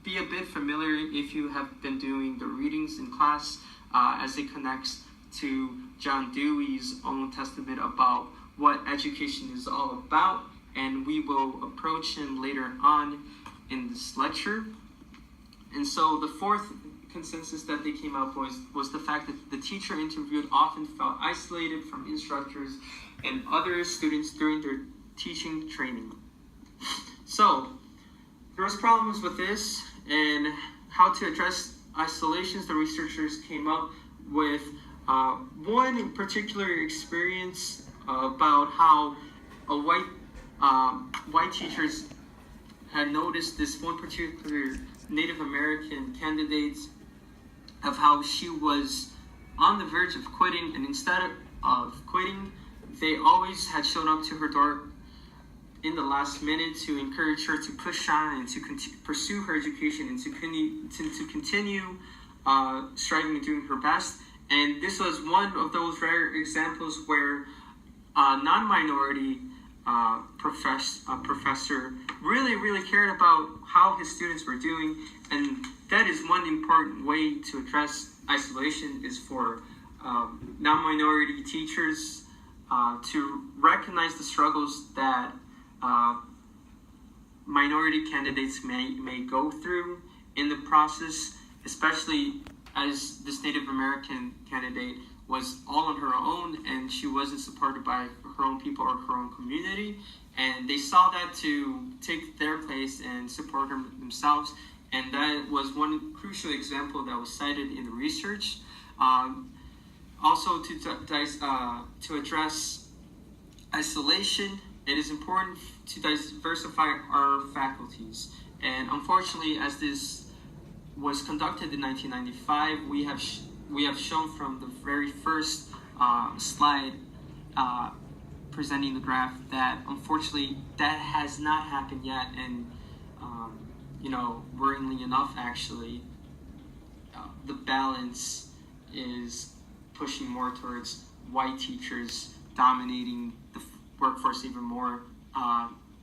be a bit familiar if you have been doing the readings in class as it connects to John Dewey's own testament about what education is all about, and we will approach him later on in this lecture. And so the fourth consensus that they came up was the fact that the teacher interviewed often felt isolated from instructors and other students during their teaching training. So there was problems with this, and how to address isolations. The researchers came up with one in particular experience about how a white teachers had noticed this one particular Native American candidate, of how she was on the verge of quitting, and instead of quitting, they always had shown up to her door in the last minute to encourage her to push on and to pursue her education and to continue striving and doing her best. And this was one of those rare examples where a non-minority professor really cared about how his students were doing. And that is one important way to address isolation, is for non-minority teachers to recognize the struggles that minority candidates may go through in the process, especially as this Native American candidate was all on her own and she wasn't supported by her own people or her own community, and they saw that to take their place and support themselves. And that was one crucial example that was cited in the research. Also, to address isolation, it is important to diversify our faculties. And unfortunately, as this was conducted in 1995, we have shown from the very first slide presenting the graph that unfortunately that has not happened yet. And worryingly enough, actually, the balance is pushing more towards white teachers dominating the workforce even more,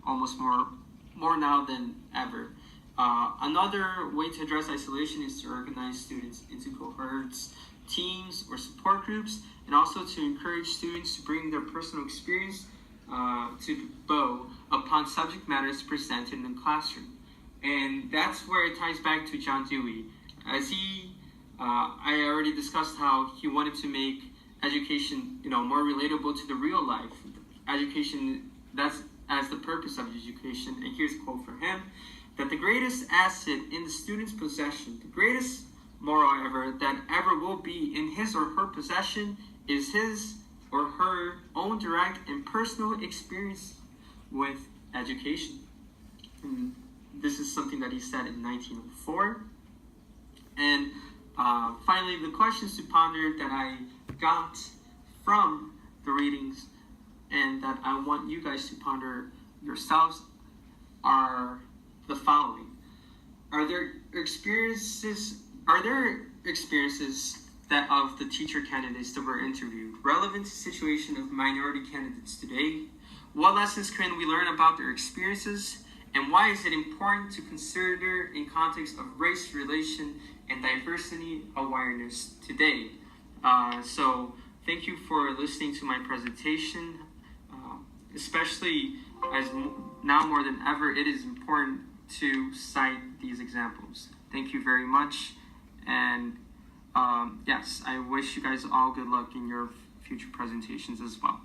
almost more now than ever. Another way to address isolation is to organize students into cohorts, teams, or support groups, and also to encourage students to bring their personal experience to bear upon subject matters presented in the classroom. And that's where it ties back to John Dewey. As I already discussed how he wanted to make education, more relatable to the real life. Education, that's as the purpose of education. And here's a quote from him, that the greatest asset in the student's possession, the greatest moral ever that ever will be in his or her possession, is his or her own direct and personal experience with education. And this is something that he said in 1904. And finally, the questions to ponder that I got from the readings and that I want you guys to ponder yourselves are the following. Are there experiences that of the teacher candidates that were interviewed relevant to the situation of minority candidates today? What lessons can we learn about their experiences? And why is it important to consider in context of race relation and diversity awareness today? So thank you for listening to my presentation. Especially as now more than ever, it is important to cite these examples. Thank you very much. And yes, I wish you guys all good luck in your future presentations as well.